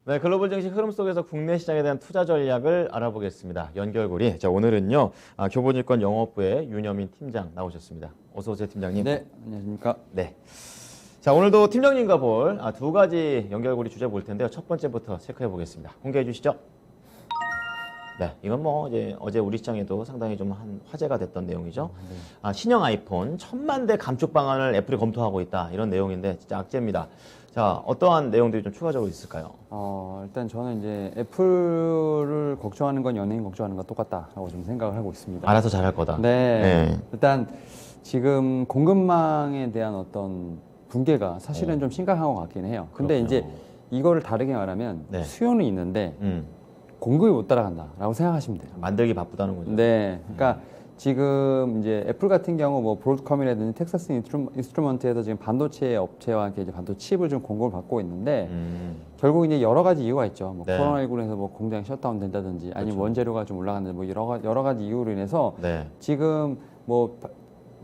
네, 글로벌 증시 흐름 속에서 국내 시장에 대한 투자 전략을 알아보겠습니다. 연결고리. 자, 오늘은요, 교보증권 영업부의 윤여민 팀장 나오셨습니다. 어서 오세요, 팀장님. 네, 안녕하십니까. 네. 자, 오늘도 팀장님과 볼 두 가지 연결고리 주제 볼 텐데요. 첫 번째부터 체크해 보겠습니다. 공개해 주시죠. 네, 이건 뭐 이제 어제 우리 시장에도 상당히 좀 화제가 됐던 내용이죠. 신형 아이폰 1000만 대 감축 방안을 애플이 검토하고 있다. 이런 내용인데 진짜 악재입니다. 자, 어떠한 내용들이 좀 추가적으로 있을까요? 일단 저는 이제 애플을 걱정하는 건 연예인 걱정하는 건 똑같다라고 좀 생각을 하고 있습니다. 알아서 잘할 거다. 네. 일단 지금 공급망에 대한 어떤 붕괴가 사실은 좀 심각한 것 같긴 해요. 근데 그렇군요. 이제 이거를 다르게 말하면 네. 수요는 있는데 공급이 못 따라간다라고 생각하시면 돼요. 만들기 바쁘다는 거죠. 네. 그러니까 지금 이제 애플 같은 경우 뭐 브로드컴이라든지 텍사스 인스트루먼트에서 지금 반도체 업체와 함께 이제 반도체 칩을 좀 공급을 받고 있는데 결국 이제 여러 가지 이유가 있죠. 뭐 네. 코로나19로 해서 뭐 공장이 셧다운 된다든지 아니면 그렇죠. 원재료가 좀 올라간다든지 뭐 여러 가지 이유로 인해서 네. 지금 뭐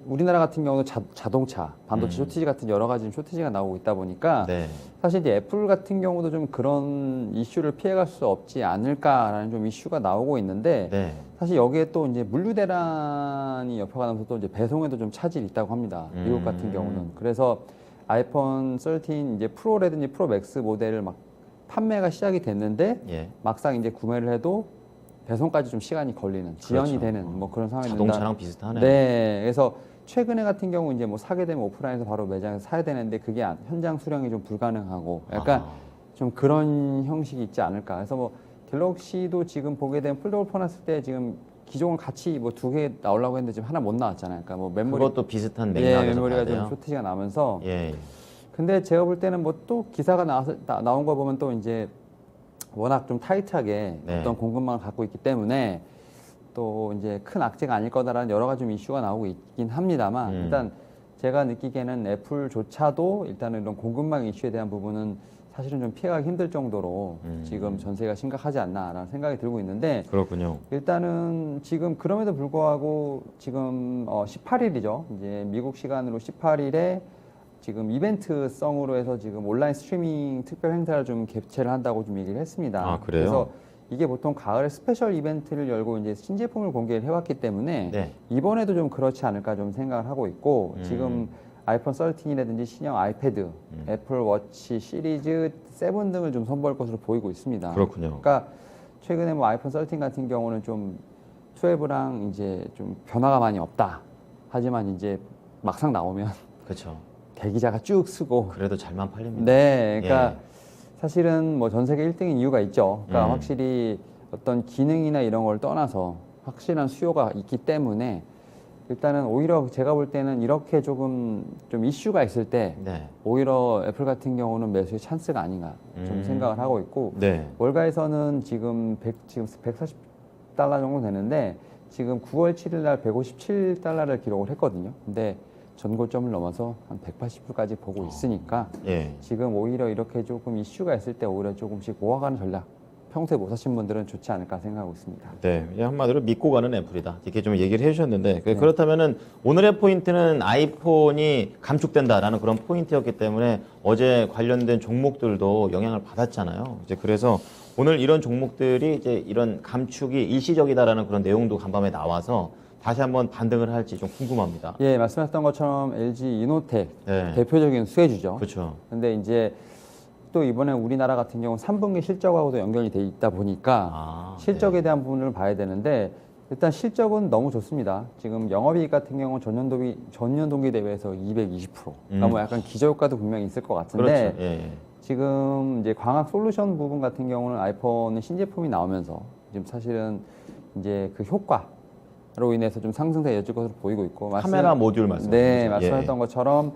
우리나라 같은 경우는 자동차, 반도체 쇼티지 같은 여러 가지 쇼티지가 나오고 있다 보니까 네. 사실 이제 애플 같은 경우도 좀 그런 이슈를 피해갈 수 없지 않을까라는 좀 이슈가 나오고 있는데 네. 사실 여기에 또 이제 물류 대란이 엮여가면서 또 이제 배송에도 좀 차질이 있다고 합니다. 미국 같은 경우는. 그래서 아이폰 13 이제 프로라든지 프로 맥스 모델을 막 판매가 시작이 됐는데 예. 막상 이제 구매를 해도 배송까지 좀 시간이 걸리는 지연이 그렇죠. 되는 뭐 그런 상황이 자동차랑 비슷하네요. 네, 그래서 최근에 같은 경우 이제 뭐 사게 되면 오프라인에서 바로 매장에서 사야 되는데 그게 현장 수령이 좀 불가능하고 약간 좀 그런 형식이 있지 않을까. 그래서 뭐 갤럭시도 지금 보게 되면 폴더블 폰 했을 때 지금 기종을 같이 뭐 두 개 나오려고 했는데 지금 하나 못 나왔잖아요. 그러니까 뭐 메모리 그것도 비슷한 예, 맥락에서 메모리가 봐야 좀 돼요. 쇼티지가 나면서 예. 근데 제가 볼 때는 뭐 또 기사가 나온 거 보면 또 이제 워낙 좀 타이트하게 네. 어떤 공급망을 갖고 있기 때문에 또 이제 큰 악재가 아닐 거다라는 여러 가지 좀 이슈가 나오고 있긴 합니다만 일단 제가 느끼기에는 애플조차도 일단은 이런 공급망 이슈에 대한 부분은 사실은 좀 피해가기 힘들 정도로 지금 전세가 심각하지 않나라는 생각이 들고 있는데 그렇군요. 일단은 지금 그럼에도 불구하고 지금 18일이죠. 이제 미국 시간으로 18일에 지금 이벤트성으로 해서 지금 온라인 스트리밍 특별 행사를 좀 개최를 한다고 좀 얘기를 했습니다. 아, 그래요? 그래서 이게 보통 가을에 스페셜 이벤트를 열고 이제 신제품을 공개를 해왔기 때문에 네. 이번에도 좀 그렇지 않을까 좀 생각을 하고 있고 지금 아이폰 13이라든지 신형 아이패드, 애플 워치 시리즈 7 등을 좀 선보일 것으로 보이고 있습니다. 그렇군요. 그러니까 최근에 뭐 아이폰 13 같은 경우는 좀 12랑 이제 좀 변화가 많이 없다. 하지만 이제 막상 나오면 그렇죠. 대기자가 쭉 쓰고 그래도 잘만 팔립니다. 네, 그러니까 예. 사실은 뭐 전 세계 1등인 이유가 있죠. 그러니까 확실히 어떤 기능이나 이런 걸 떠나서 확실한 수요가 있기 때문에 일단은 오히려 제가 볼 때는 이렇게 조금 좀 이슈가 있을 때 네. 오히려 애플 같은 경우는 매수의 찬스가 아닌가 좀 생각을 하고 있고 네. 월가에서는 지금 140달러 정도 되는데 지금 9월 7일 날 157달러를 기록을 했거든요. 근데 전고점을 넘어서 한 180불까지 보고 있으니까 예. 지금 오히려 이렇게 조금 이슈가 있을 때 오히려 조금씩 모아가는 전략 평소에 못 사신 분들은 좋지 않을까 생각하고 있습니다. 네, 그냥 한마디로 믿고 가는 애플이다. 이렇게 좀 얘기를 해주셨는데 네. 그렇다면은 오늘의 포인트는 아이폰이 감축된다라는 그런 포인트였기 때문에 어제 관련된 종목들도 영향을 받았잖아요. 이제 그래서 오늘 이런 종목들이 이제 이런 감축이 일시적이다라는 그런 내용도 간밤에 나와서 다시 한번 반등을 할지 좀 궁금합니다. 예, 말씀하셨던 것처럼 LG 이노텍 네. 대표적인 수혜주죠. 그렇죠. 근데 이제 또 이번에 우리나라 같은 경우 3분기 실적하고도 연결이 돼 있다 보니까 실적에 대한 부분을 봐야 되는데 일단 실적은 너무 좋습니다. 지금 영업이익 같은 경우 전년 동기 대비해서 220%. 그러니까 뭐 약간 기저효과도 분명히 있을 것 같은데 그렇죠. 예. 지금 이제 광학 솔루션 부분 같은 경우는 아이폰의 신제품이 나오면서 지금 사실은 이제 그 효과로 인해서 좀 상승세 이어질 것으로 보이고 있고 카메라 모듈 말씀. 네, 말씀하셨던 것처럼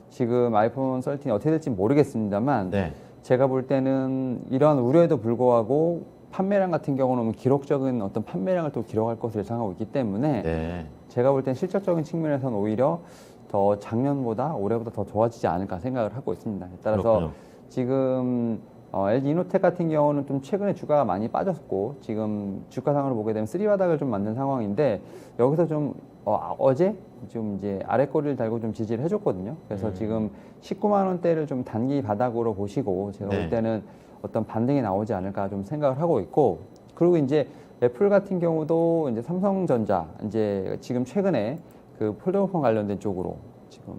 지금 아이폰 13이 어떻게 될지 모르겠습니다만 네. 제가 볼 때는 이러한 우려에도 불구하고 판매량 같은 경우는 기록적인 어떤 판매량을 또 기록할 것을 예상하고 있기 때문에 네. 제가 볼 땐 실질적인 측면에서는 오히려 더 작년보다 올해보다 더 좋아지지 않을까 생각을 하고 있습니다. 따라서 그렇군요. 지금 LG 이노텍 같은 경우는 좀 최근에 주가가 많이 빠졌고 지금 주가상으로 보게 되면 쓰리바닥을 좀 맞는 상황인데 여기서 좀 어제 좀 이제 아랫꼬리를 달고 좀 지지를 해줬거든요. 그래서 지금 19만 원대를 좀 단기 바닥으로 보시고 제가 네. 볼 때는 어떤 반등이 나오지 않을까 좀 생각을 하고 있고, 그리고 이제 애플 같은 경우도 이제 삼성전자 이제 지금 최근에 그 폴더폰 관련된 쪽으로 지금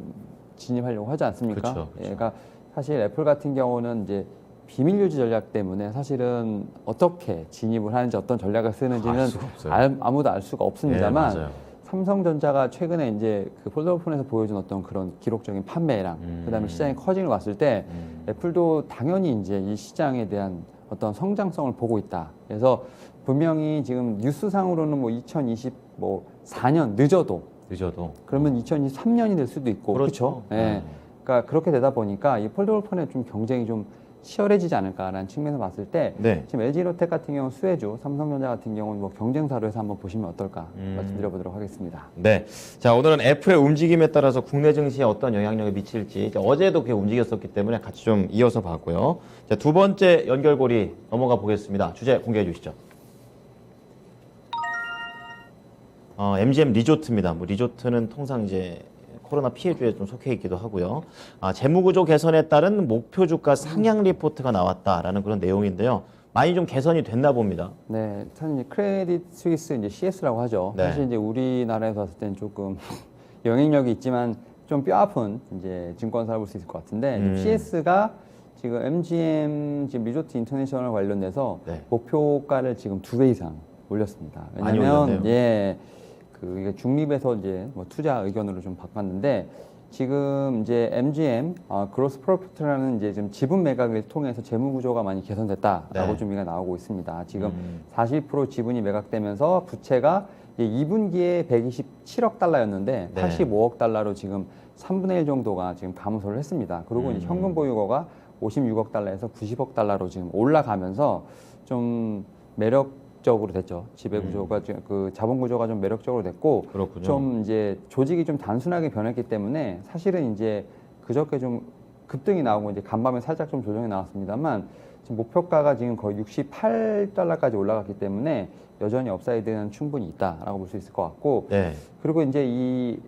진입하려고 하지 않습니까? 그쵸, 그쵸. 예, 그러니까 사실 애플 같은 경우는 이제 비밀 유지 전략 때문에 사실은 어떻게 진입을 하는지 어떤 전략을 쓰는지는 알 수가 없어요. 아무도 알 수가 없습니다만 네, 맞아요. 삼성전자가 최근에 이제 그 폴더폰에서 보여준 어떤 그런 기록적인 판매량, 그다음에 시장의 커짐을 봤을 때 애플도 당연히 이제 이 시장에 대한 어떤 성장성을 보고 있다. 그래서 분명히 지금 뉴스상으로는 뭐 2024년 늦어도 그러면 2023년이 될 수도 있고 그렇죠. 그렇죠. 예. 그러니까 그렇게 되다 보니까 이 폴더폰의 좀 경쟁이 좀 치열해지지 않을까라는 측면에서 봤을 때 네. 지금 LG로텍 같은 경우는 수혜주, 삼성전자 같은 경우는 뭐 경쟁사로 해서 한번 보시면 어떨까 말씀드려보도록 하겠습니다. 네. 자, 오늘은 애플의 움직임에 따라서 국내 증시에 어떤 영향력을 미칠지 이제 어제도 그게 움직였었기 때문에 같이 좀 이어서 봤고요. 자, 두 번째 연결고리 넘어가 보겠습니다. 주제 공개해 주시죠. MGM 리조트입니다. 뭐 리조트는 통상 이제 코로나 피해주에 좀 속해 있기도 하고요. 재무구조 개선에 따른 목표 주가 상향 리포트가 나왔다라는 그런 내용인데요. 많이 좀 개선이 됐나 봅니다. 네, 사실 이제 크레딧 스위스 이제 CS라고 하죠. 네. 사실 이제 우리나라에서 봤을 때는 조금 영향력이 있지만 좀 뼈아픈 이제 증권사를 볼 수 있을 것 같은데 CS가 지금 MGM 지금 리조트 인터내셔널 관련돼서 네. 목표가를 지금 2배 이상 올렸습니다. 많이 왜냐면 올렸네요. 예, 그 이게 중립에서 이제 뭐 투자 의견으로 좀 바꿨는데 지금 이제 MGM 그로스 프로피트라는 이제 지금 지분 매각을 통해서 재무 구조가 많이 개선됐다라고 네. 좀 얘기가 나오고 있습니다. 지금 40% 지분이 매각되면서 부채가 이제 2분기에 127억 달러였는데 네. 85억 달러로 지금 3분의 1 정도가 지금 감소를 했습니다. 그리고 이제 현금 보유고가 56억 달러에서 90억 달러로 지금 올라가면서 좀 매력적으로 됐죠. 지배 구조가 그 자본 구조가 좀 매력적으로 됐고 그렇군요. 좀 이제 조직이 좀 단순하게 변했기 때문에 사실은 이제 그저께 좀 급등이 나오고 이제 간밤에 살짝 좀 조정이 나왔습니다만 지금 목표가가 지금 거의 68달러까지 올라갔기 때문에 여전히 업사이드는 충분히 있다라고 볼 수 있을 것 같고 네. 그리고 이제 이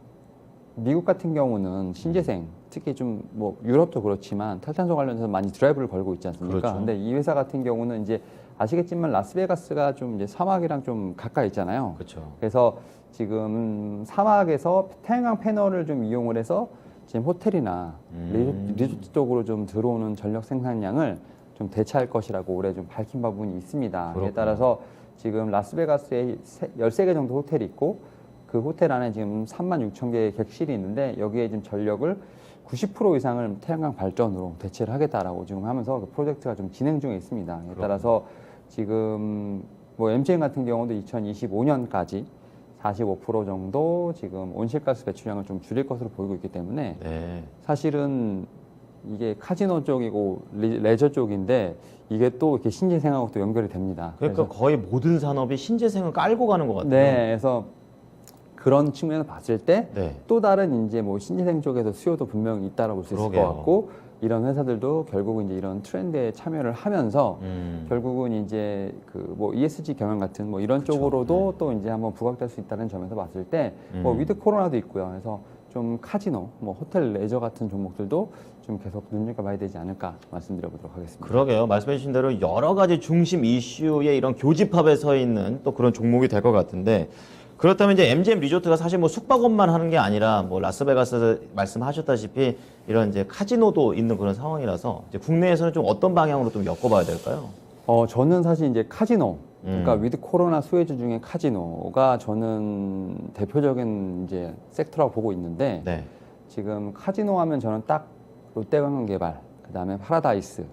미국 같은 경우는 신재생 특히 좀 뭐 유럽도 그렇지만 탈탄소 관련해서 많이 드라이브를 걸고 있지 않습니까? 그렇죠. 근데 이 회사 같은 경우는 이제 아시겠지만 라스베가스가 좀 이제 사막이랑 좀 가까이 있잖아요. 그렇죠. 그래서 지금 사막에서 태양광 패널을 좀 이용을 해서 지금 호텔이나 리조트 쪽으로 좀 들어오는 전력 생산량을 좀 대체할 것이라고 올해 좀 밝힌 부분이 있습니다. 그렇구나. 이에 따라서 지금 라스베가스에 13개 정도 호텔이 있고 그 호텔 안에 지금 36,000개의 객실이 있는데 여기에 지금 전력을 90% 이상을 태양광 발전으로 대체를 하겠다라고 지금 하면서 그 프로젝트가 좀 진행 중에 있습니다. 이에 따라서 지금 뭐 MGM 같은 경우도 2025년까지 45% 정도 지금 온실가스 배출량을 좀 줄일 것으로 보이고 있기 때문에 네. 사실은 이게 카지노 쪽이고 레저 쪽인데 이게 또 이렇게 신재생하고 또 연결이 됩니다. 그러니까 거의 모든 산업이 신재생을 깔고 가는 것 같아요. 네, 그래서 그런 측면에서 봤을 때 네. 또 다른 이제 뭐 신재생 쪽에서 수요도 분명히 있다라고 볼 수 있을 그러게요. 것 같고 이런 회사들도 결국은 이제 이런 트렌드에 참여를 하면서 결국은 이제 그 뭐 ESG 경영 같은 뭐 이런 쪽으로도 또 이제 한번 부각될 수 있다는 점에서 봤을 때 뭐 위드 코로나도 있고요. 그래서 좀 카지노, 뭐 호텔 레저 같은 종목들도 좀 계속 눈여겨봐야 되지 않을까 말씀드려보도록 하겠습니다. 그러게요. 말씀해주신 대로 여러 가지 중심 이슈의 이런 교집합에 서 있는 또 그런 종목이 될 것 같은데 그렇다면 이제 MGM 리조트가 사실 뭐 숙박업만 하는 게 아니라 뭐 라스베가스 말씀하셨다시피 이런 이제 카지노도 있는 그런 상황이라서 이제 국내에서는 좀 어떤 방향으로 좀 엮어봐야 될까요? 저는 사실 이제 카지노, 그러니까 위드 코로나 수혜주 중에 카지노가 저는 대표적인 이제 섹터라고 보고 있는데 네. 지금 카지노 하면 저는 딱 롯데관광개발, 그다음에 파라다이스,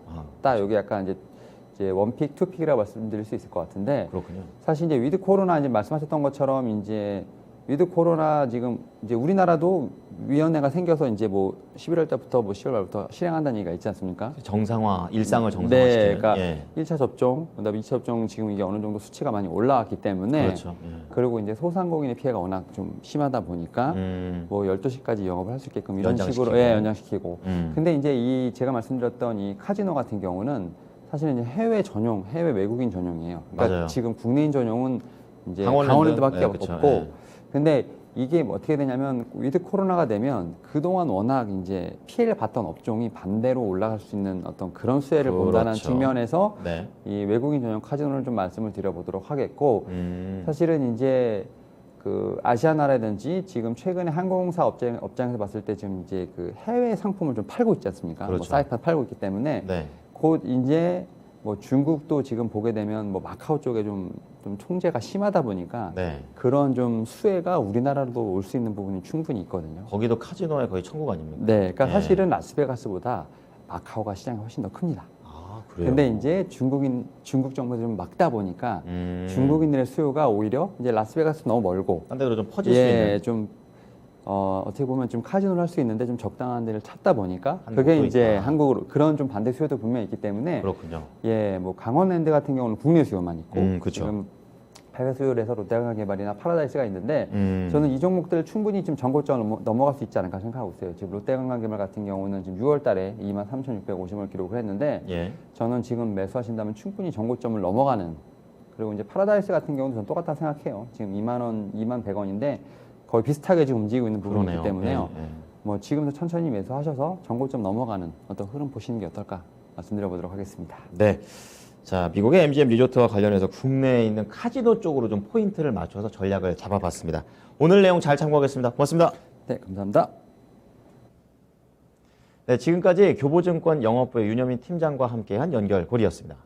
딱 여기 약간 이제 원픽, 투픽이라고 말씀드릴 수 있을 것 같은데 그렇군요. 사실 이제 위드 코로나 이제 말씀하셨던 것처럼 이제 위드 코로나 지금 이제 우리나라도 위원회가 생겨서 이제 뭐 11월 달부터 뭐 10월 말부터 실행한다는 얘기가 있지 않습니까? 정상화, 일상을 네, 정상화시키는. 그러니까 예. 1차 접종, 그다음에 2차 접종 지금 이게 어느 정도 수치가 많이 올라왔기 때문에 그렇죠. 예. 그리고 이제 소상공인의 피해가 워낙 좀 심하다 보니까 뭐 12시까지 영업을 할 수 있게끔 이런 연장시키고. 식으로 연장시키고. 음. 근데 이제 이 제가 말씀드렸던 이 카지노 같은 경우는 사실은 이제 해외 전용, 해외 외국인 전용이에요. 그러니까 맞아요. 지금 국내인 전용은 이제 강원랜드? 강원랜드밖에 네, 그쵸. 없고. 네. 근데 이게 뭐 어떻게 되냐면 위드 코로나가 되면 그동안 워낙 이제 피해를 봤던 업종이 반대로 올라갈 수 있는 어떤 그런 수혜를 본다는 그렇죠. 측면에서 네. 이 외국인 전용 카지노를 좀 말씀을 드려보도록 하겠고 음. 사실은 이제 그 아시아나라든지 지금 최근에 항공사 업장에서 봤을 때 지금 이제 그 해외 상품을 좀 팔고 있지 않습니까? 뭐 그렇죠. 사이트 팔고 있기 때문에 네. 곧 이제 뭐 중국도 지금 보게 되면 뭐 마카오 쪽에 좀 총재가 심하다 보니까 네. 그런 좀 수혜가 우리나라로도 올 수 있는 부분이 충분히 있거든요. 거기도 카지노의 거의 천국 아닙니까? 네, 그러니까 예. 사실은 라스베가스보다 마카오가 시장이 훨씬 더 큽니다. 아, 그래요? 근데 이제 중국 정부에서 좀 막다 보니까 중국인들의 수요가 오히려 이제 라스베가스 너무 멀고 딴 데로 좀 퍼질 수 있는. 좀 어떻게 보면 좀 카지노를 할 수 있는데 좀 적당한 데를 찾다 보니까 한국도 그게 이제 있다. 한국으로 그런 좀 반대 수요도 분명히 있기 때문에 그렇군요. 뭐 강원랜드 같은 경우는 국내 수요만 있고 그쵸. 지금 해외 수요를 해서 롯데관광개발이나 파라다이스가 있는데 저는 이 종목들 충분히 지금 전고점을 넘어갈 수 있지 않을까 생각하고 있어요. 지금 롯데관광개발 같은 경우는 지금 6월달에 23,650원을 기록을 했는데 예. 저는 지금 매수하신다면 충분히 전고점을 넘어가는 그리고 이제 파라다이스 같은 경우는 저는 똑같다 생각해요. 지금 2만 원, 2만 100원인데 거의 비슷하게 지금 움직이고 있는 부분이기 그러네요. 때문에요. 예, 예. 뭐 지금부터 천천히 매수하셔서 전고점 넘어가는 어떤 흐름 보시는 게 어떨까 말씀드려보도록 하겠습니다. 네. 자, 미국의 MGM 리조트와 관련해서 국내에 있는 카지노 쪽으로 좀 포인트를 맞춰서 전략을 잡아봤습니다. 오늘 내용 잘 참고하겠습니다. 고맙습니다. 네, 감사합니다. 네, 지금까지 교보증권 영업부의 윤여민 팀장과 함께한 연결고리였습니다.